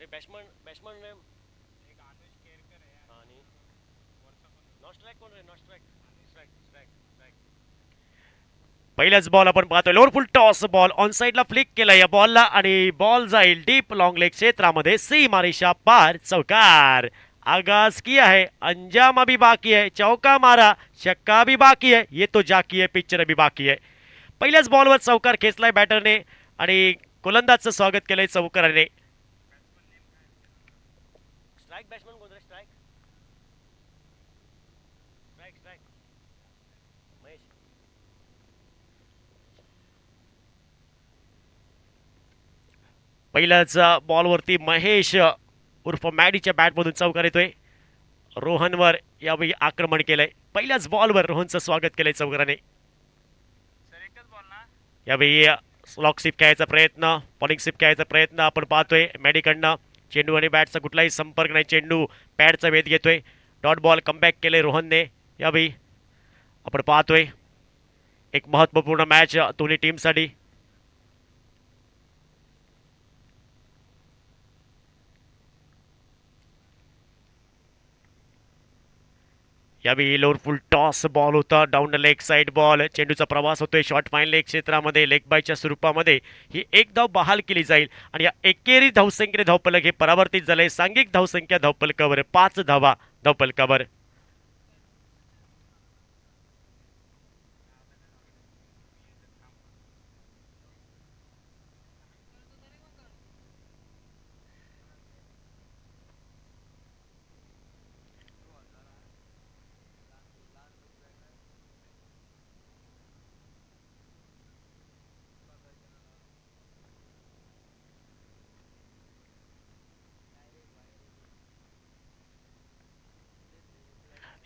कोणतरी बॅट्समन रे आणि not strike कोण रे not strike strike strike strike पहिल्याच बॉल आपण पाहतोय lower full toss ball on साइडला फ्लिक केला या बॉलला आणि बॉल जाईल डीप लॉंग लेग क्षेत्रामध्ये सी मारिशा पार चौकार आगाज किया है अंजाम अभी बाकी है चौका मारा छक्का भी बाकी है ये तो जाकी है पिक्चर अभी बाकी है पहिल्याच बॉलवर चौकार खेचलाय बॅटरने आणि गोलंदाजचं स्वागत केलंय चौकाराने स्ट्राईक बॅट्समन कोण रे स्ट्राईक स्ट्राईक स्ट्राईक महेश पहिल्याच बॉलवरती महेश उर्फ मॅडीच्या बॅटमधून चौकार येतोय रोहनवर यावेळी आक्रमण केलंय पहिल्याच बॉलवर रोहनचं स्वागत केलंय चौकाराने यावेळी स्लॉक स्लिप खेळायचा प्रयत्न बॉलिंग स्लिप खेळायचा प्रयत्न आपण पाहतोय मॅडीकडनं चेंडू आणि बॅटचा कुठलाही संपर्क नाही चेंडू पॅडचा वेध घेतोय डॉट बॉल कमबॅक केले रोहनने यावेळी आपण पाहतोय एक महत्त्वपूर्ण मॅच दोन्ही टीमसाठी यावेळी लोअर फुल टॉस बॉल होता down the leg side ball चेंडूचा प्रवास होतोय शॉर्ट फाईन लेग क्षेत्रामध्ये लेग बायच्या स्वरूपामध्ये ही एक धाव बहाल केली जाईल आणि या एकेरी धावसंख्येने धावफलक हे परावर्तित झाले सांघिक धावसंख्या धावफलकावर 5 धावा धावफलकावर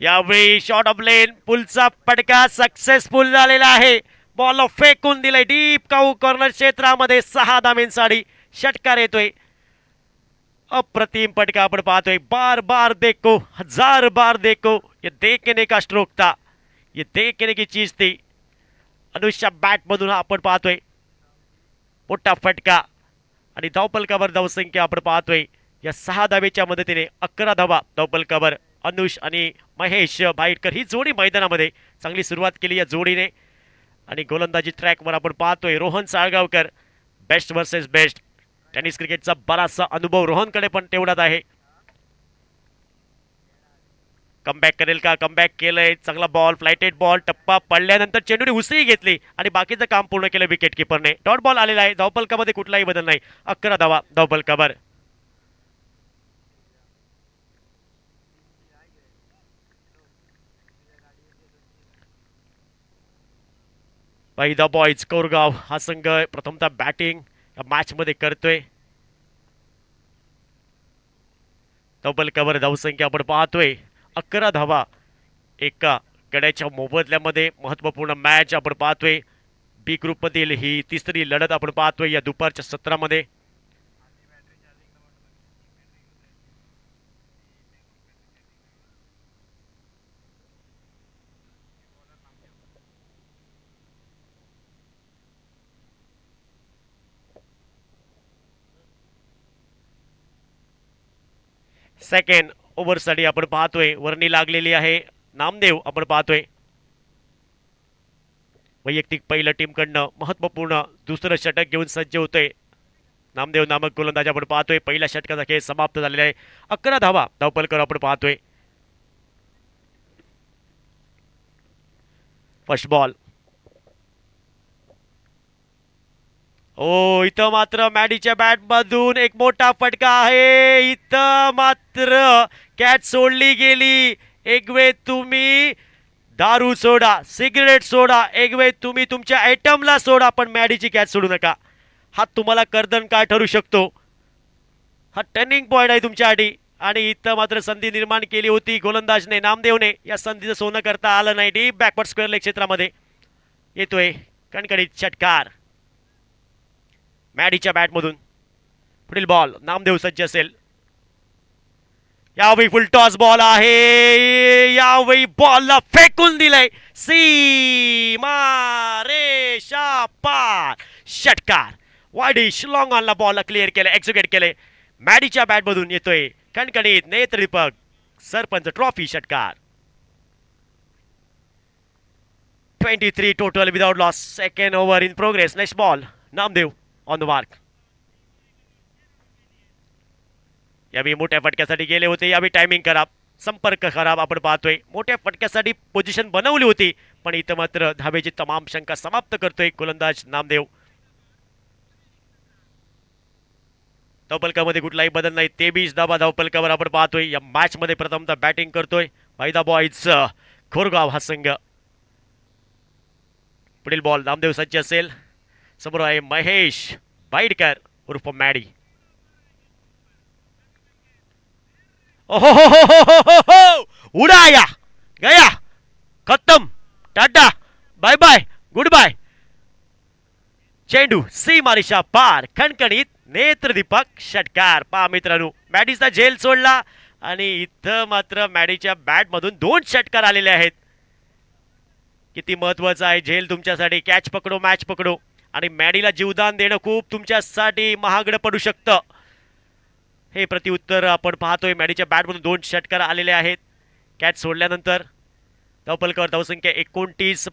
यावेळी शॉर्ट ऑफ लेन पुलचा पटका सक्सेसफुल झालेला आहे बॉल फेकून दिलाय डीप काऊ कॉर्नर क्षेत्रामध्ये 6 धावेंसाठी षटकार येतोय अप्रतिम पटका आपण पाहतोय बार बार देखो हजार बार देखो ये देखने का स्ट्रोक था ये देखने की चीज थी अनुष्या बॅट मधून आपण पाहतोय मोठा फटका आणि धावपलकावर धावसंख्या आपण पाहतोय या 6 धावेच्या मदतीने 11 धावा धावपलकावर अनुष आणि महेश भाईटकर ही जोडी मैदानामध्ये चांगली सुरुवात केली या जोडीने आणि गोलंदाजी ट्रॅकवर आपण पाहतोय Rohan Salgaonkar best versus best tennis क्रिकेटचा बराचसा अनुभव रोहनकडे पण तेवढाच आहे कमबॅक करेल का कमबॅक केलंय चांगला बॉल फ्लायटेड बॉल टप्पा पडल्यानंतर चेंडूने उसळी घेतली आणि बाकीचं काम पूर्ण केलं विकेट किपरने डॉट बॉल आलेला आहे धावपलकामध्ये कुठलाही बदल नाही 11 धावा धावपलकावर द बॉयज कोरगाव हा संघ प्रथमतः बॅटिंग या मॅच मध्ये करतोय धावपलकावर धावसंख्या आपण पाहतोय 11 धावा एका गड्याच्या मोबदल्यामध्ये महत्त्वपूर्ण मॅच आपण पाहतोय बी ग्रुप मधील ही तिसरी लढत आपण पाहतोय या दुपारच्या सत्रामध्ये सेकंड ओव्हरसाठी आपण पाहतोय वर्णी लागलेली आहे नामदेव आपण पाहतोय वैयक्तिक पहिलं टीमकडनं महत्त्वपूर्ण दुसरं षटक घेऊन सज्ज होतोय नामदेव नामक गोलंदाज आपण पाहतोय पहिल्या षटकाचा खेळ समाप्त झालेला आहे 11 धावा धावपलकर आपण पाहतोय फर्स्ट बॉल ओ इथं मात्र मॅडीच्या बॅट मधून एक मोठा फटका आहे इथं मात्र कॅच सोडली गेली एक वेळ तुम्ही दारू सोडा सिगरेट सोडा एक वेळ तुम्ही तुमच्या आयटमला सोडा पण मॅडीची कॅच सोडू नका हा तुम्हाला कर्दन काय ठरू शकतो हा टर्निंग पॉइंट आहे तुमच्यासाठी आणि इथं मात्र संधी निर्माण केली होती गोलंदाजने नामदेवने या संधीचं सोनं करता आलं नाही डीप बॅकवर्ड स्क्वेअर लेग क्षेत्रामध्ये येतोय कणकणीत षटकार मॅडीच्या बॅटमधून पुढील बॉल नामदेव सज्ज असेल यावेळी फुल टॉस बॉल आहे यावेळी बॉलला फेकून दिलंय सीमा रेषा पार षटकार वाईडिश लॉंग ऑनला बॉलला क्लिअर केलं एक्झिक्यूट केले मॅडीच्या बॅटमधून येतोय खणखणीत नेत्रदीपक सरपंच ट्रॉफी षटकार. 23 total without loss. Second over in progress. Next ball. Namdev on the mark. यावेळी मोठ्या फटक्यासाठी गेले होते. यावेळी टायमिंग खराब, संपर्क खराब आपण पाहतोय. मोठ्या फटक्यासाठी पोझिशन बनवली होती, पण इथं मात्र धावेची तमाम शंका समाप्त करतोय गोलंदाज नामदेव. धावपलकामध्ये कुठलाही बदल नाही. 23 धावा धावपलकावर आपण पाहतोय. या मॅच मध्ये प्रथमतः बॅटिंग करतोय फायदा बॉयज खोरगाव हा संघ. पुढील बॉल नामदेव सज्ज असेल. समोर आहे महेश बाईडकर उर्फ मॅडी. ओहो उडाया गया, खत्म, tata, bye bye, goodbye. चेंडू सीमारेषा पार, खणखणीत नेत्रदीपक षटकार. पहा मित्रांनो, मॅडीचा झेल सोडला आणि इथं मात्र मॅडीच्या बॅटमधून 2 षटकार आलेले आहेत. किती महत्वाचं आहे झेल तुमच्यासाठी. कॅच पकडो मॅच पकडो, आणि मॅडीला जीवदान देणं खूप तुमच्यासाठी महागडं पडू शकतं. हे प्रतिउत्तर आपण पाहतोय. मॅडीच्या बॅटमधून 2 षटकार आलेले आहेत. कॅच सोडल्यानंतर धावपलकावर धावसंख्या 29.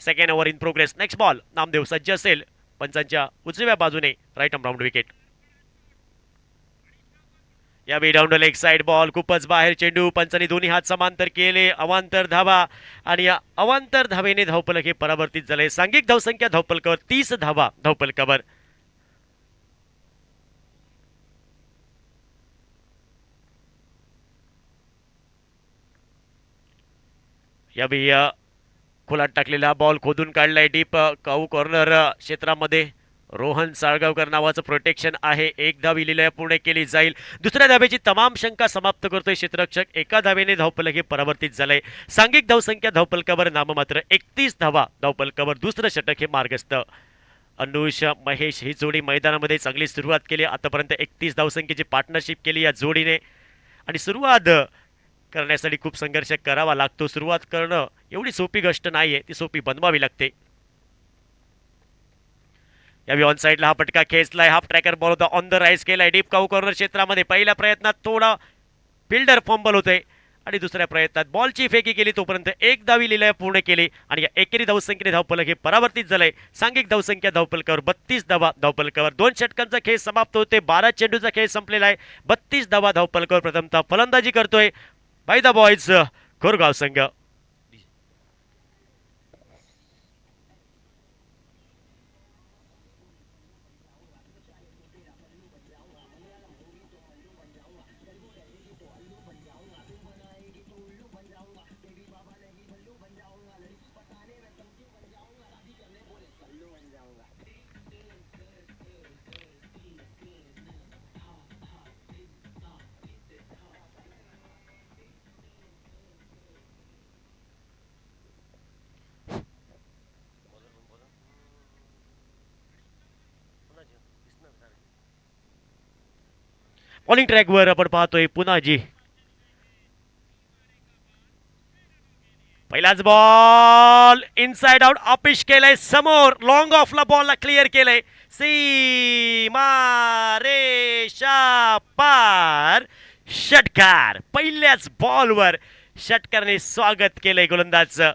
Second over in progress. Next ball Namdev सज्ज असेल. पंचांच्या उजव्या बाजूने राईट राऊंड विकेट. यावेळी डाऊन लेग साइड बॉल, खूपच बाहेर चेंडू. पंचांनी दोन्ही हात समांतर केले. अवांतर धावा, आणि या अवांतर धावेने धावपलक हे परावर्तित झाले. सांघिक धावसंख्या धावपलकावर 30 धावा धावपलकावर. यावेळी खोलात टाकलेला बॉल खोदून काढलाय डीप काऊ कॉर्नर क्षेत्रामध्ये. रोहन साळगावकर नावाचं प्रोटेक्शन आहे. 1 धाव लिलाय पूर्ण केली जाईल. दुसऱ्या धावेची तमाम शंका समाप्त करतोय क्षेत्ररक्षक. एका धावेने धावपलक हे परावर्तित झालंय. सांघिक धावसंख्या धावपलकावर नाममात्र 31 धावा धावपलकावर. दुसरं षटक हे मार्गस्थ. अनुष महेश ही जोडी मैदानामध्ये चांगली सुरुवात केली. आतापर्यंत 31 धावसंख्येची पार्टनरशिप केली या जोडीने, आणि सुरुवात करण्यासाठी खूप संघर्ष करावा लागतो. सुरुवात करणं एवढी सोपी गोष्ट नाहीये, ती सोपी बनवावी लागते. यावेळी ऑन साइडला हा पटका खेचलाय. हाफ ट्रॅकर बॉल होता, ऑन द राईज केलाय डीप काऊ कॉर्नर क्षेत्रामध्ये. पहिल्या प्रयत्नात थोडा फिल्डर फंबल होते, आणि दुसऱ्या प्रयत्नात बॉलची फेकी केली. तोपर्यंत 1 धावी लिलाय पूर्ण केली, आणि या एकेरी धावसंख्येने धावपलक हे परावर्तित झालंय. सांघिक धावसंख्या धावपलकावर 32 धावा धावपलकावर. 2 षटकांचा खेळ समाप्त होते. 12 चेंडूचा खेळ संपलेला आहे. 32 धावा धावपलकावर प्रथमतः फलंदाजी करतोय बाय द बॉयज खोरगाव संघ. बॉलिंग ट्रॅकवर आपण पाहतोय पुनाजी. पहिलाच बॉल इनसाइड आउट अपिश केलंय. समोर लॉंग ऑफला बॉलला क्लिअर केलंय. सीमा रेषा पार, षटकार. पहिल्याच बॉलवर षटकारने स्वागत केलंय गोलंदाजचं,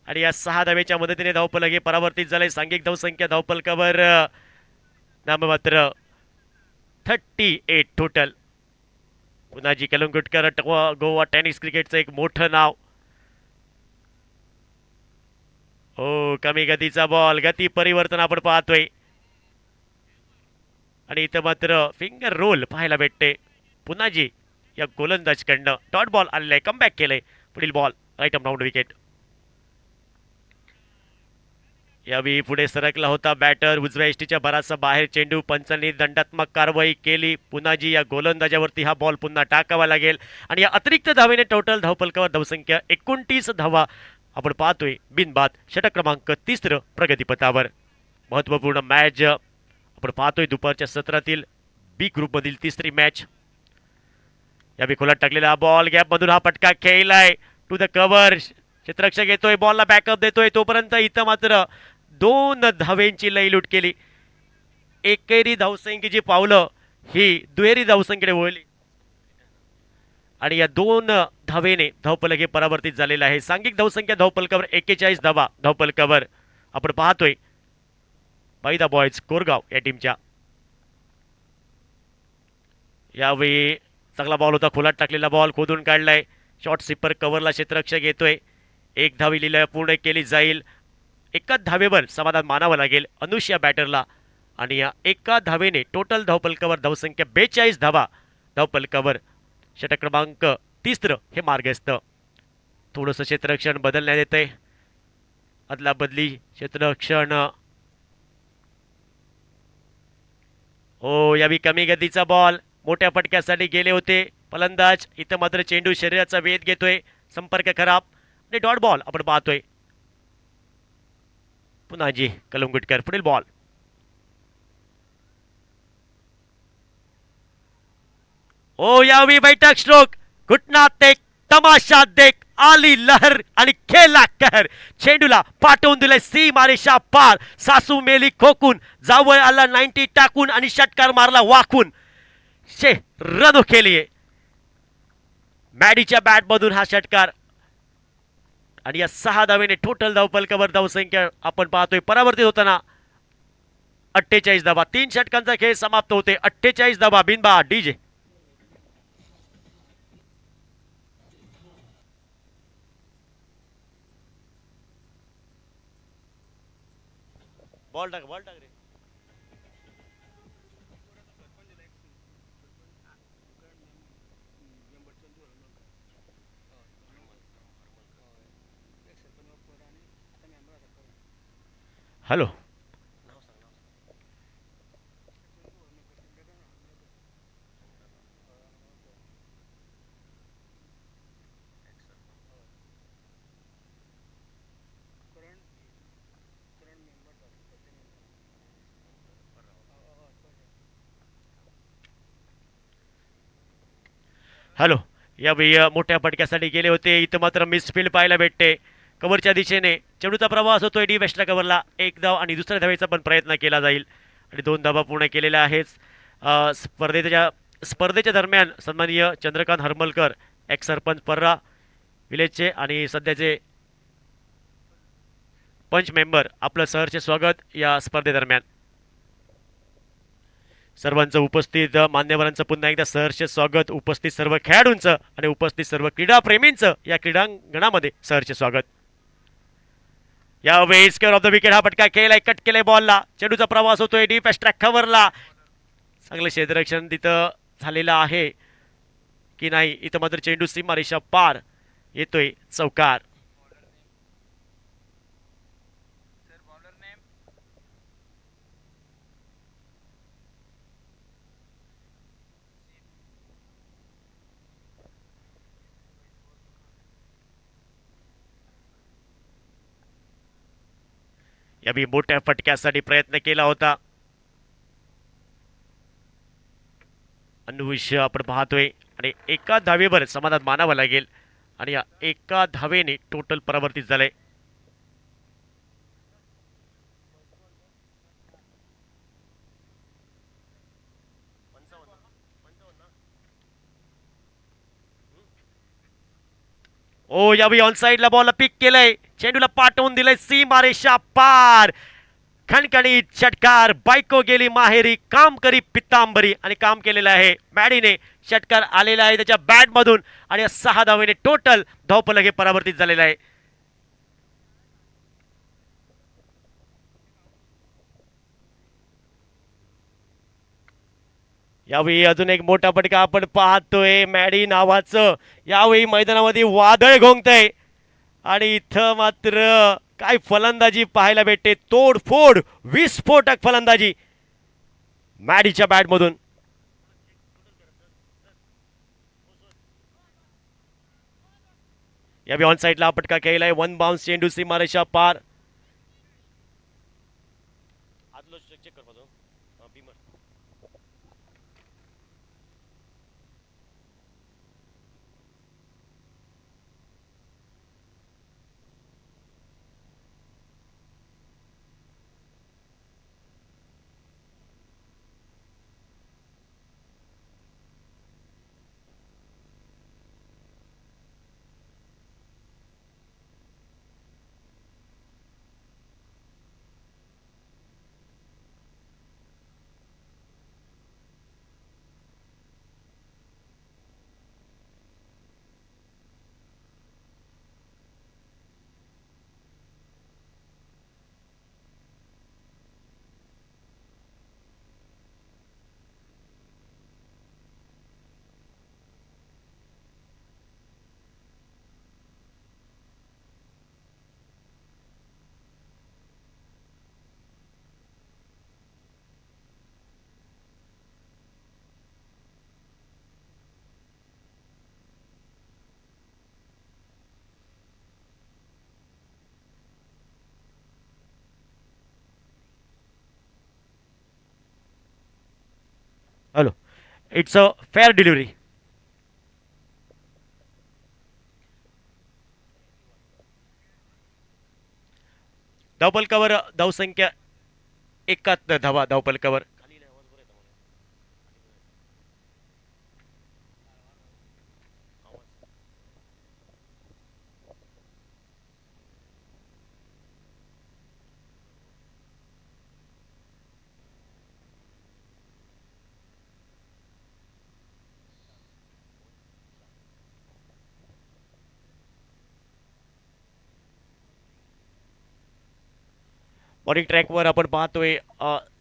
आणि या 6 धावेच्या मदतीने धावपलक हे परावर्तित झालंय. सांघिक धावसंख्या धावपलकावर नाममात्र 38 टोटल. पुनाजी कलंगुटकर गोवा टेनिस क्रिकेटचं एक मोठं नाव. हो, कमी गतीचा बॉल, गती परिवर्तन आपण पाहतोय, आणि इथं मात्र फिंगर रोल पाहायला भेटते पुनाजी या गोलंदाजकडनं. डॉट बॉल आलेला आहे, कमबॅक केलंय. पुढील बॉल राईट राऊंड विकेट. यावेळी पुढे सरकला होता बॅटर. उजव्या एष्टीच्या बराचसा बाहेर चेंडू. पंचांनी दंडात्मक कारवाई केली. पुनाजी या गोलंदाजावरती हा बॉल पुन्हा टाकावा लागेल, आणि या अतिरिक्त धावेने टोटल धावपलकावर धावसंख्या 29 धावा आपण पाहतोय बिनबाद. षटक क्रमांक 3 प्रगतीपथावर. महत्वपूर्ण मॅच आपण पाहतोय दुपारच्या सत्रातील बी ग्रुपमधील 3री मॅच. यावेळी खोलात टाकलेला बॉल गॅप मधून हा पटका खेळलाय टू द कव्हर. क्षेत्ररक्षक येतोय, बॉलला बॅकअप देतोय. तोपर्यंत इथं मात्र 2 धावेंची लयलूट केली. एकेरी धावसंख्येची पावलं ही दुहेरी धावसंख्येने वळली आणि या दोन धावेने धावफलक हे परावर्तित झालेलं आहे. सांघिक धावसंख्या धावफलकावर 41 धावा धावफलकावर आपण पाहतोय पैदा बॉयज कोरगाव या टीमच्या. यावेळी चांगला बॉल होता, खोलात टाकलेला बॉल खोदून काढलाय. शॉर्ट स्वीपर कव्हरला क्षेत्ररक्षक येतोय. एक धावी लिहिल्या पूर्ण केली जाईल. एकाच धावेवर समाधान मानावं लागेल अनुष्या बॅटरला आणि या एका धावेने टोटल धावफलकावर धावसंख्या 42 धावा धावफलकावर. षटक क्रमांक 30 हे मार्गस्थ. थोडंसं क्षेत्ररक्षण बदलण्यात येतंय. अदला बदली क्षेत्ररक्षण. हो यावी कमी गतीचा बॉल मोठ्या फटक्यासाठी गेले होते फलंदाज. इथं मात्र चेंडू शरीराचा वेध घेतोय. संपर्क खराब आणि डॉट बॉल आपण पाहतोय. पुन्हा जी कलमगुटकर पुढील बॉल. ओ यावी बैठक स्ट्रोक घुटना टेक तमाशा देख आली लहर आणि खेळला कहर. चेंडूला पाठवून दिले सी मारेशा पार. सासू मेली खोकून जावळ आला 90 टाकून आणि षटकार मारला वाकून. शे रदो केलीये मॅडीच्या बॅट मधून हा षटकार आणि या 6 धावेने टोटल धावफलकावर धावसंख्या आपण पाहतोय परावर्तित होताना 48 धावा. 3 षटकांचा खेळ समाप्त होते. 48 धावा बिनबा डीजे. बॉल टाक रे. हॅलो हॅलो यावेळी मोठ्या फटक्यासाठी गेले होते. इथं मात्र मिसफील्ड पाहायला भेटते. कव्हरच्या दिशेने चेंडूचा प्रवास होतोय डी वेस्टला कव्हरला. एक धाव आणि दुसऱ्या धावेचा पण प्रयत्न केला जाईल आणि 2 धावा पूर्ण केलेल्या आहेत. स्पर्धेच्या दरम्यान सन्माननीय चंद्रकांत हरमलकर एक्स सरपंच पर्रा विलेजचे आणि सध्याचे पंच मेंबर आपलं सहर्ष स्वागत या स्पर्धेदरम्यान. सर्वांचं उपस्थित मान्यवरांचं पुन्हा एकदा सहर्ष स्वागत. उपस्थित सर्व खेळाडूंचं आणि उपस्थित सर्व क्रीडाप्रेमींचं या क्रीडांगणामध्ये सहर्ष स्वागत. यावेळी स्क्वेअर ऑफ द विकेट हा फटका केलाय. कट केलाय बॉलला. चेंडूचा प्रवास होतोय डीप ट्रॅक कव्हरला. चांगलं क्षेत्ररक्षण तिथं झालेलं आहे की नाही. इथं मात्र चेंडू सीमारेषा पार येतोय चौकार. यावी मोठ्या फटक्यासाठी प्रयत्न केला होता. अनुष्य आपण पाहतोय आणि एका धावेवर समाधान मानावं लागेल आणि या एका धावेने टोटल परावर्तित झालंय. ओ यावी ऑन साइडला बॉल पिक केलंय. चेंडूला पाठवून दिलंय सी मारेशा पार. खणखणीत षटकार. बायको गेली माहेरी काम करी पितांबरी आणि काम केलेलं आहे मॅडीने. षटकार आलेला आहे त्याच्या बॅट मधून आणि 6 धावेने टोटल धावफलक हे परावर्तित झालेलं आहे. यावेळी अजून एक मोठा फटका आपण पाहतोय मॅडी नावाचं. यावेळी मैदानामध्ये वादळ घोंगतय आणि इथं मात्र काय फलंदाजी पाहायला भेटते. तोडफोड विस्फोटक फलंदाजी मॅडीच्या बॅटमधून. यावेळी ऑन साइडला फटका केलाय. 1 बाउन्स चेंडू सीमारेषा पार. Hello. It's a fair delivery. धावपलकावर धावसंख्या 71 धावा धावपलकावर. बॉलिंग ट्रॅकवर आपण पाहतोय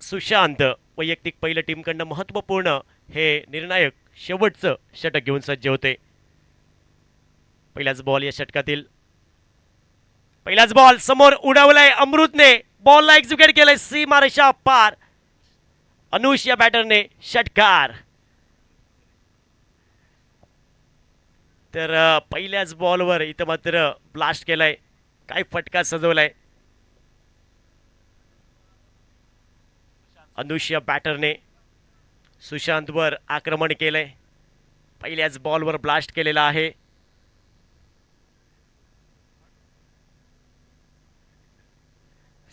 सुशांत वैयक्तिक पहिलं टीमकडनं महत्त्वपूर्ण हे निर्णायक शेवटचं षटक घेऊन सज्ज होते. पहिलाच बॉल या षटकातील. पहिलाच बॉल समोर उडवलाय अमृतने. बॉलला एक्झिक्युट केलंय सीमारेषा पार. अनुष या बॅटरने षटकार. तर पहिल्याच बॉलवर इथं मात्र ब्लास्ट केलाय. काय फटका सजवलाय अनुष या बॅटरने. सुशांतवर आक्रमण केलंय. पहिल्याच बॉलवर ब्लास्ट केलेला आहे.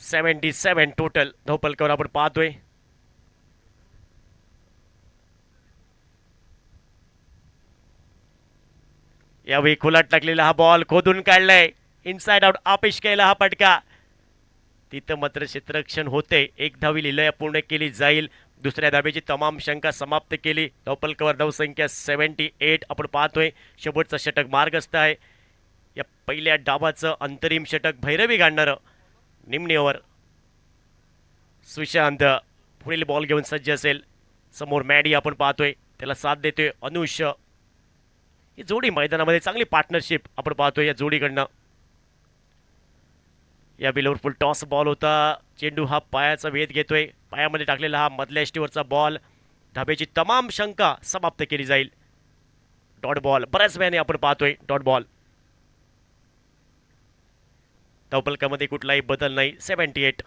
सेवन टोटल धावपलकावर आपण पाहतोय. यावेळी खुलाट टाकलेला हा बॉल खोदून काढलाय. इनसाइड आउट आपेश केला हा फटका. तिथं मात्र क्षेत्ररक्षण होते. एक धावी लिलया पूर्ण केली जाईल. दुसऱ्या धावेची तमाम शंका समाप्त केली. धावपलकावर धावसंख्या 78 आपण पाहतोय. शेवटचा षटक मार्गस्थ आहे. या पहिल्या डावाचं अंतरिम षटक भैरवी गाडणारं निम्न ओव्हर. सुशांत पुढील बॉल घेऊन सज्ज असेल. समोर मॅडी आपण पाहतोय. त्याला साथ देतोय अनुष. ही जोडी मैदानामध्ये चांगली पार्टनरशिप आपण पाहतोय या जोडीकडनं. या बिलवर फुल टॉस बॉल होता. चेंडू हा पायाचा वेध घेतोय. पायामध्ये टाकलेला हा मधल्या एष्टीवरचा बॉल. धाब्याची तमाम शंका समाप्त केली जाईल. डॉट बॉल बऱ्याच वेळाने आपण पाहतोय डॉट बॉल. धावपलकामध्ये कुठलाही बदल नाही. 78.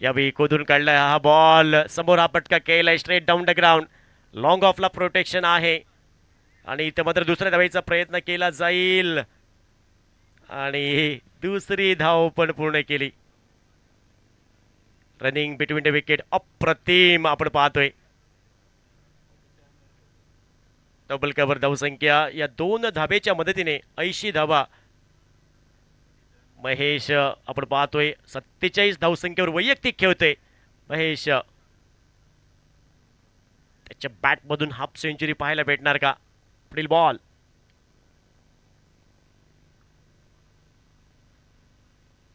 यावेळी खोदून काढलाय हा बॉल. समोर हा पटका केलाय straight down the ground. Long ऑफला प्रोटेक्शन आहे आणि इथं मात्र दुसऱ्या धावेचा प्रयत्न केला जाईल आणि दुसरी धाव पण पूर्ण केली. रनिंग बिटवीन द विकेट अप्रतिम आपण पाहतोय. डबल कव्हर धावसंख्या या दोन धावेच्या मदतीने 80 धावा महेश आपण पाहतोय. 47 धावसंख्येवर वैयक्तिक खेळतोय महेश. त्याच्या बॅटमधून हाफ सेंचुरी पाहायला भेटणार का. पुढील बॉल.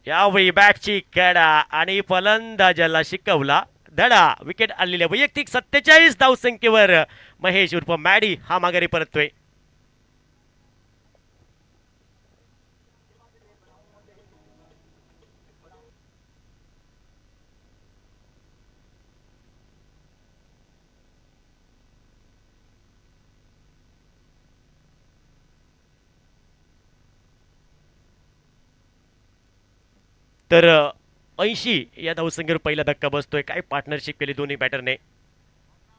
यावेळी बॅटची कडा आणि फलंदाजाला शिकवला धडा. विकेट आणलेल्या वैयक्तिक 47 धावसंख्येवर महेश उर्फ मॅडी हा माघारी परततोय. तर 80 या धावसंख्येवर पहिला धक्का बसतोय. काय पार्टनरशिप केली दोन्ही बॅटरने.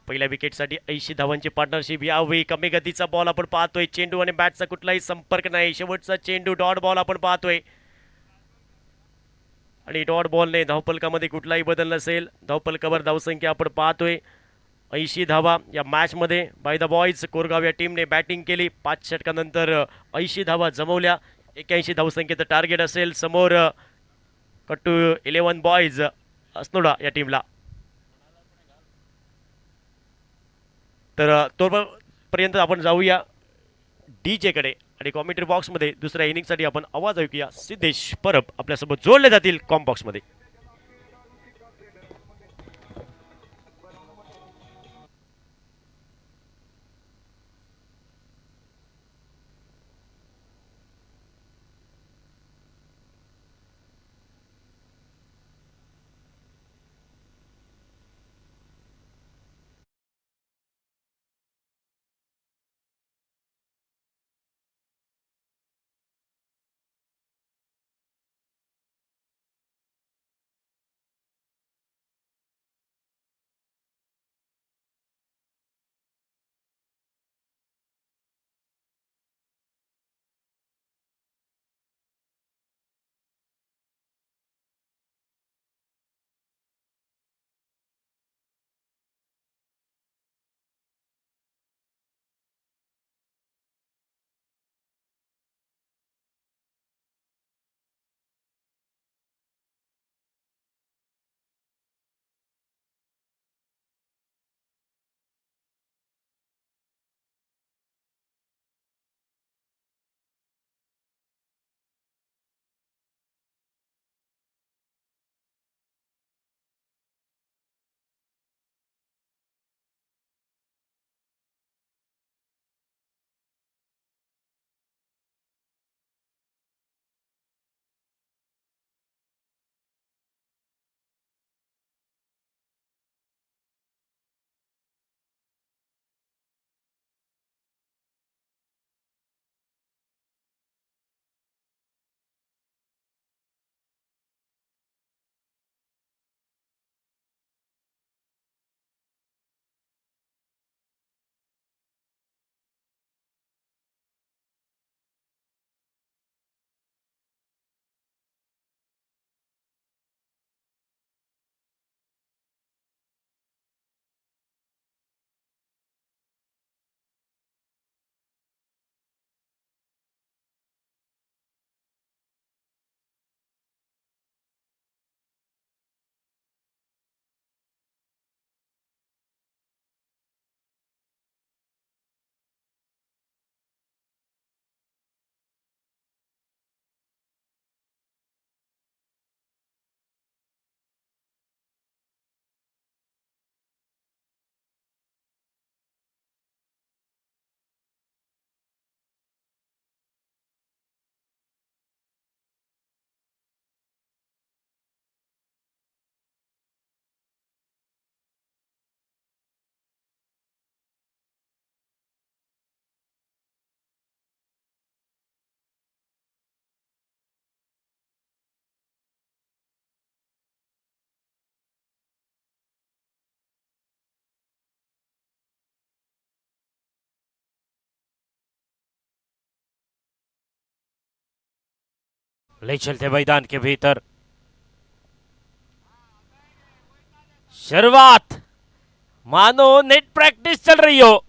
पहिल्या विकेटसाठी 80 धावांची पार्टनरशिप. यावेळी कमी गतीचा बॉल आपण पाहतोय. चेंडू आणि बॅटचा कुठलाही संपर्क नाही. शेवटचा चेंडू डॉट बॉल आपण पाहतोय आणि डॉट बॉलने धावपलकामध्ये कुठलाही बदल नसेल. धावपलकावर धावसंख्या आपण पाहतोय 80 धावा या मॅचमध्ये बाय द बॉयज कोरगाव या टीमने बॅटिंग केली. 5 षटकानंतर 80 धावा जमवल्या. 81 धावसंख्येचं टार्गेट असेल समोर कट्टू 11 बॉयज अस्नोडा या टीमला. तर तोपर्यंत आपण जाऊया डीजे कडे आणि कॉमेंट्री बॉक्समध्ये दुसऱ्या इनिंगसाठी आपण आवाज ऐकूया. सिद्धेश परब आपल्यासोबत जोडले जातील कॉम बॉक्समध्ये. ले चलते मैदान के भीतर। शुरुआत मानो नेट प्रैक्टिस चल रही हो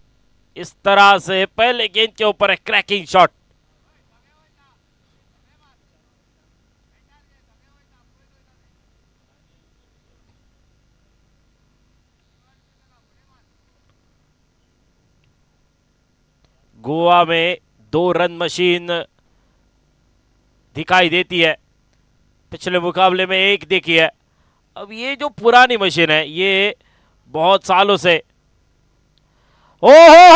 इस तरह से। पहले गेंद के ऊपर एक क्रैकिंग शॉट। गोवा में 2 रन मशीन दिखाई देती है, पिछले मुकाबले में 1 देखी है। अब ये जो पुरानी मशीन है ये बहुत सालों से, ओ हो,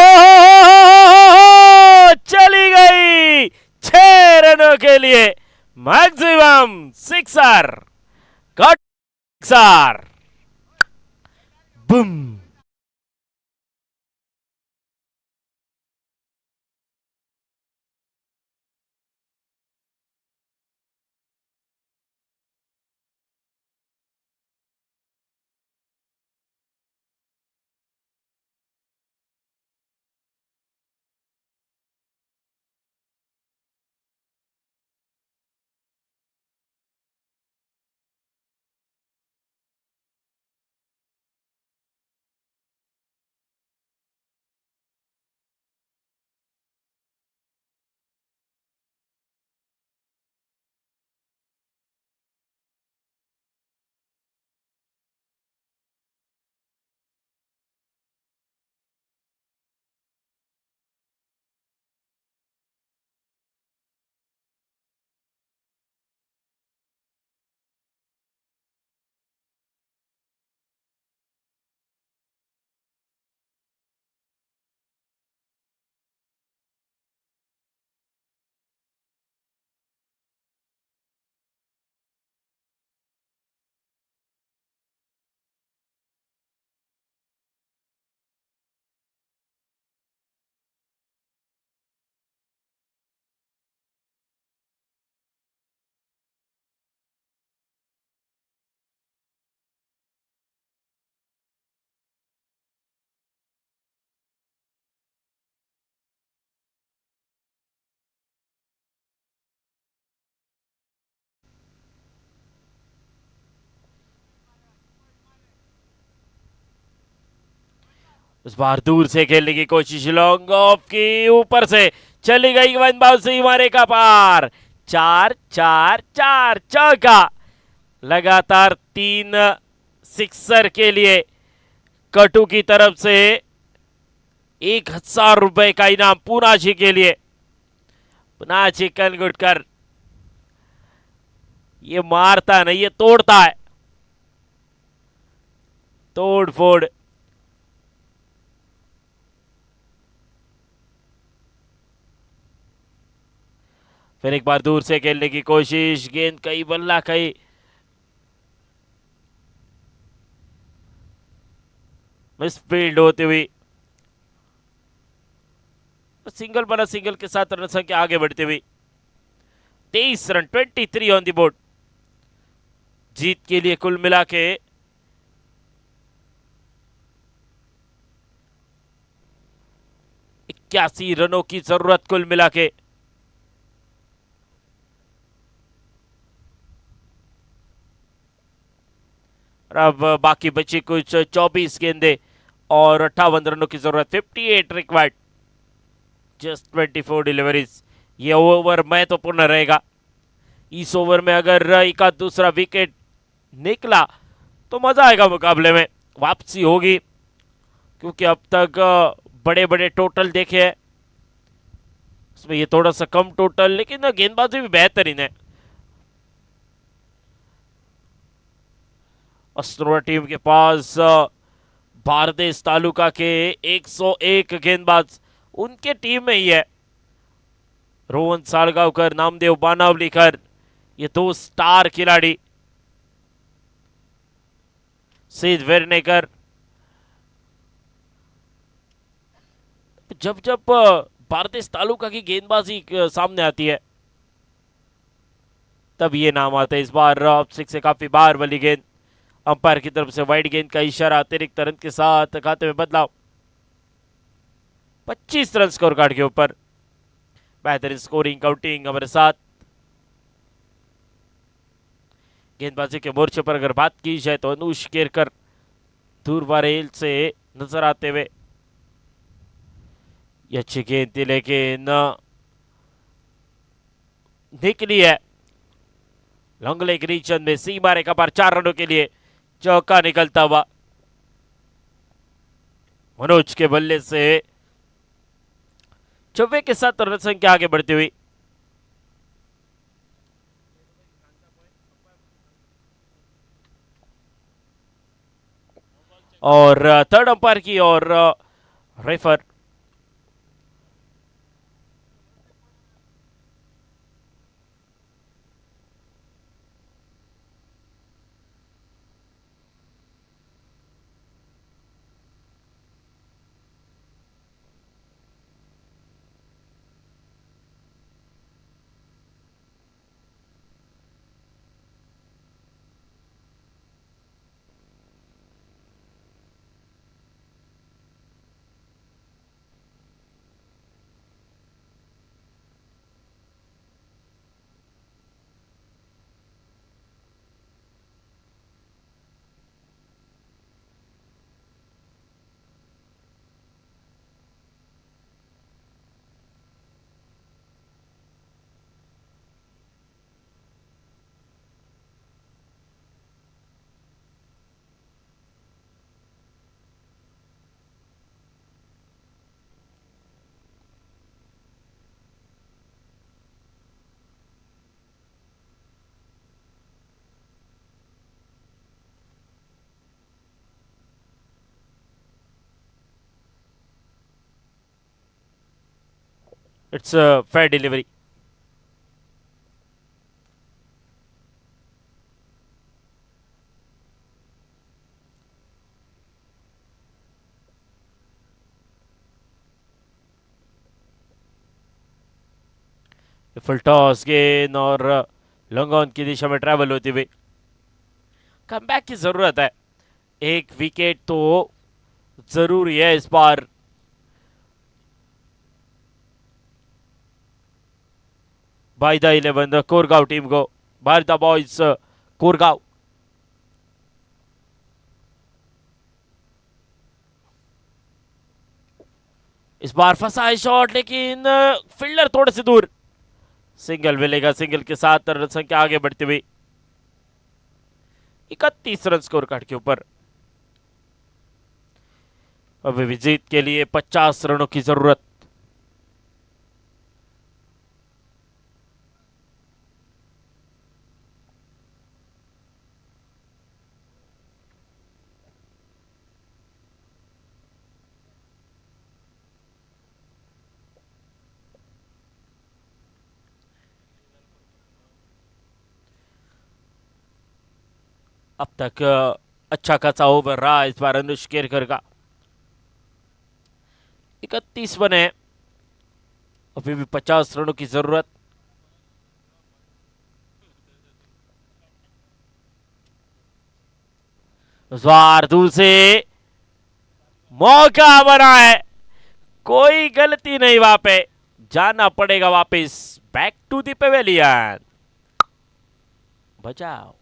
चली गई 6 रनों के लिए maximum sixer. Cut sixer, boom. उस बार दूर से खेलने की कोशिश, लॉन्ग ऑफ की, ऊपर से चली गई गेंद, बाउंसी मारे का पार। 4-4-4 चौका। लगातार 3 सिक्सर के लिए कटु की तरफ से 1,000 रुपए का इनाम पुनाची के लिए। पुनाची कनगुटकर ये मारता नहीं, ये तोड़ता है, तोड़ फोड़। फिर एक बार दूर से खेलने की कोशिश, गेंद कई बल्ला कई मिसफील्ड होती हुई। सिंगल बना, सिंगल के साथ रन संख्या आगे बढ़ती हुई। 23 रन, 23 ऑन द बोर्ड। जीत के लिए कुल मिला के 81 रनों की जरूरत कुल मिला के। अब बाकी बची कुछ 24 गेंदे और 58 रनों की जरूरत। 58 रिक्वायर्ड, जस्ट 24 डिलीवरीज। ये ओवर महत्वपूर्ण रहेगा। इस ओवर में अगर एक आध दूसरा विकेट निकला तो मजा आएगा, मुकाबले में वापसी होगी। क्योंकि अब तक बड़े बड़े टोटल देखे हैं, उसमें ये थोड़ा सा कम टोटल, लेकिन गेंदबाजी भी बेहतरीन है। अस्त्रोड़ा टीम के पास भारदेश तालुका के 101 गेंदबाज उनके टीम में ही है। रोहन सालगावकर, नामदेव बानावलीकर, ये 2 स्टार खिलाड़ी। सिद्ध वेरनेकर। जब जब भारदेश तालुका की गेंदबाजी सामने आती है तब ये नाम आता है। इस बार ऑफ स्टिक से काफी बार वाली गेंद, अंपायर की तरफ से वाइड गेंद का इशारा, अतिरिक्त रन के साथ खाते में बदलाव। 25 रन स्कोर कार्ड के ऊपर। बेहतरीन स्कोरिंग काउंटिंग हमारे साथ। गेंदबाजी के मोर्चे पर अगर बात की जाए तो अनुष केरकर दूर रेल से नजर आते हुए, ये अच्छी गेंद थी लेकिन निकली है लॉन्ग लेग रीजन में। सीमा रेखा पर 4 रनों के लिए चौका निकलता हुआ मनोज के बल्ले से 26 के साथ रन संख्या आगे बढ़ती हुई। और थर्ड अंपायर की और refer it's fair delivery. Full toss गेंद और लॉन्ग ऑन की दिशा में ट्रैवल होती हुई। कमबैक की जरूरत है, एक विकेट तो जरूरी है इस बार। बाय द 11 कोरगांव टीम को, बाय द बॉयज कोरगांव। इस बार फंसा है शॉट लेकिन फील्डर थोड़े से दूर। सिंगल मिलेगा, सिंगल के साथ रन संख्या आगे बढ़ती हुई 31 रन स्कोर कार्ड के ऊपर। अभी जीत के लिए 50 रनों की जरूरत। अब तक अच्छा खासा ओवर रहा इस बार अनुष केरकर का। 31 बने, अभी भी 50 रनों की जरूरत। इस बार दूर से मौका बना है, कोई गलती नहीं, वहां पे जाना पड़ेगा वापस बैक टू द पेवेलियन। बचाओ।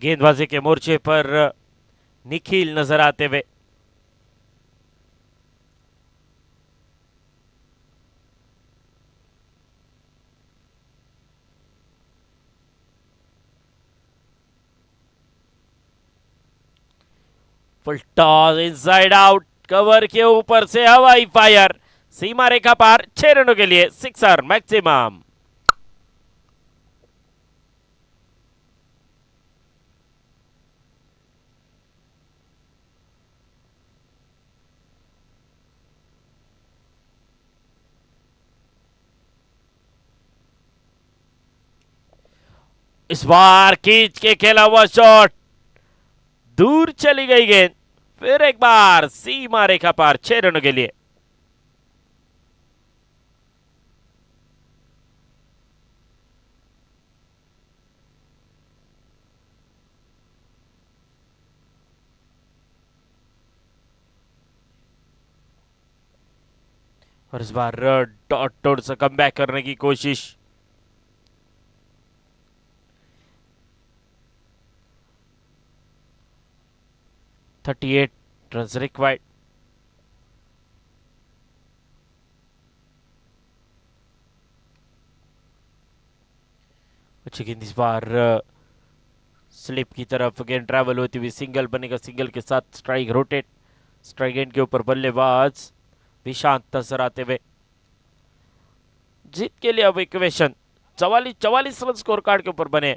गेंदबाजी के मोर्चे पर निखिल नजर आते हुए। Full toss inside out, cover के ऊपर से हवाई फायर, सीमा रेखा पार, 6 रनों के लिए सिक्सर मैक्सिमम। इस बार खींच के खेला हुआ शॉट, दूर चली गई गेंद, फिर एक बार सीमा रेखा पार, 6 रनों के लिए। और इस बार डॉट डॉट से कम बैक करने की कोशिश। Thirty eight run required. अच्छी गेंद इस बार स्लिप की तरफ, गेंद ट्रैवल होती हुई सिंगल बनेगा, सिंगल के साथ स्ट्राइक रोटेट, स्ट्राइक गेंद के ऊपर बल्लेबाज विशांत नजर आते हुए। जीत के लिए अब इक्वेशन 44 रन स्कोर कार्ड के ऊपर बने,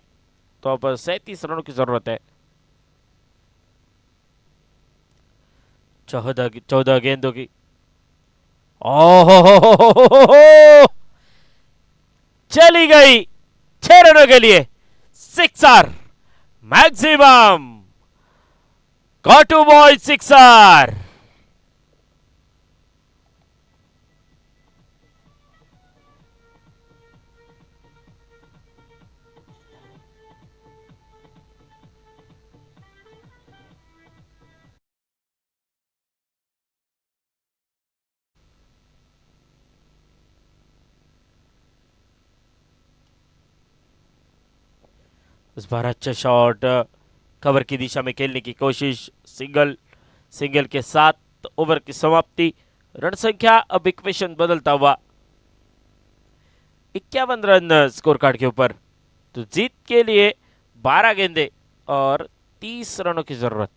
तो अब 37 रनों की जरूरत है। 14 गेंदों की। ओहो, चली गई, 6 रनों के लिए सिक्सर मैक्सिमम। काटू बॉय सिक्सर। इस बार अच्छा शॉट, कवर की दिशा में खेलने की कोशिश, सिंगल, सिंगल के साथ ओवर की समाप्ति। रन संख्या अब इक्वेशन बदलता हुआ 51 रन स्कोर कार्ड के ऊपर, तो जीत के लिए 12 गेंदे और 30 रनों की जरूरत।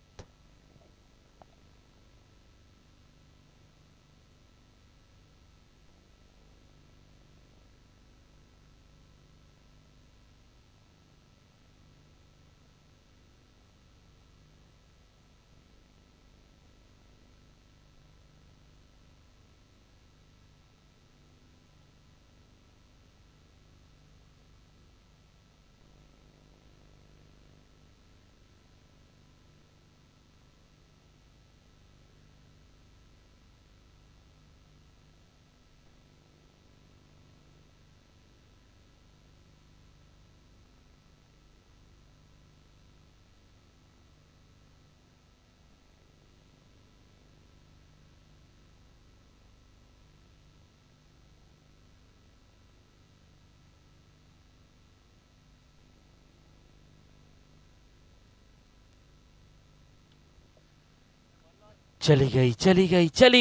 चली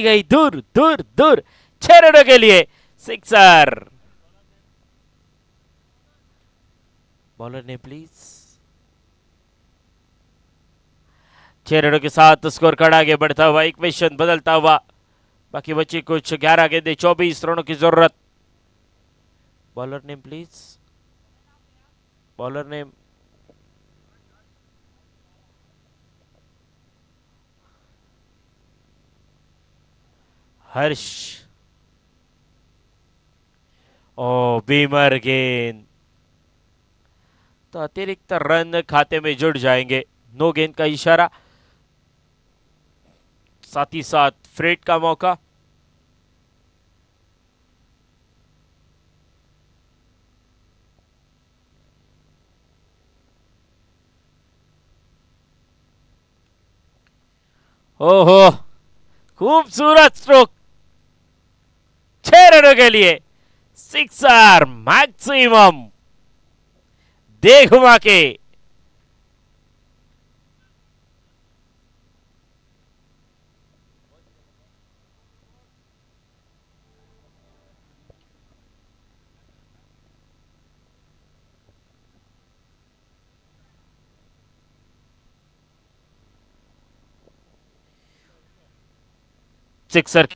गई दूर दूर दूर, 6 रनों के लिए सिक्सर। बॉलर ने प्लीज। 6 रनों के साथ स्कोर कार्ड आगे बढ़ता हुआ, इक्वेशन बदलता हुआ, बाकी बची कुछ 11 गेंदे, 24 रनों की जरूरत। Bowler name please, bowler name. Harsh. ओ बीमर गेंद, तो अतिरिक्त रन खाते में जुड़ जाएंगे। नो गेंद का इशारा, साथ ही साथ फ्रेट का मौका। ओहो, खूबसूरत स्ट्रोक, 6 रनों के लिए सिक्सर मैक्सिमम। दे घुमा के sixer.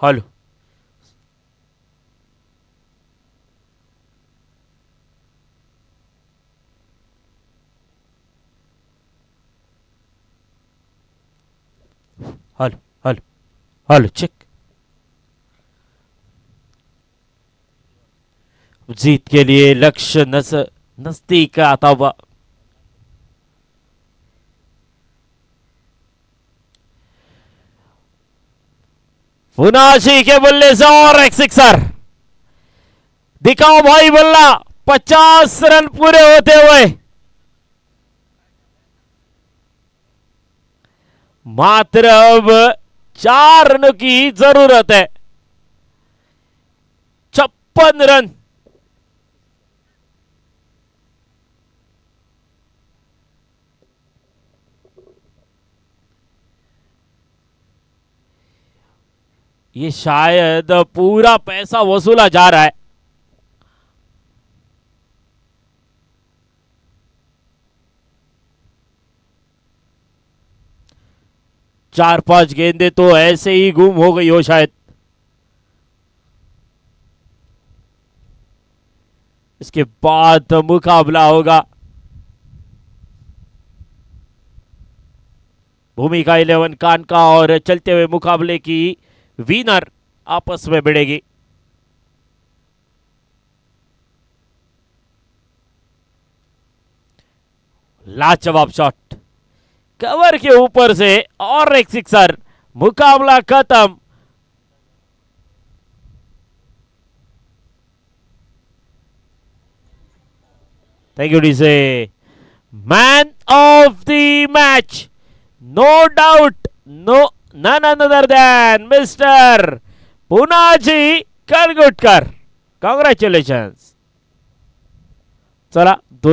Hello. Hello hello hello check. जीत के लिए लक्ष्य नजदीक आता हुआ. फुनाशी के बल्ले से और एक सिक्सर. दिखाओ भाई बल्ला. 50 रन पूरे होते हुए मात्र अब 4 रनों की जरूरत है. 56 रन. ये शायद पूरा पैसा वसूला जा रहा है. चार पांच गेंदें तो ऐसे ही गुम हो गई हो शायद. इसके बाद मुकाबला होगा. भूमिका 11 कानका और चलते हुए मुकाबले की विनर आपस में भिड़ेगी. लाजवाब शॉट. कवर के ऊपर से और एक सिक्सर. मुकाबला खत्म. थैंक यू डी से. Man of the match, no doubt, no none other than Mr. Punaji Kargutkar. Congratulations. चला दोन्ही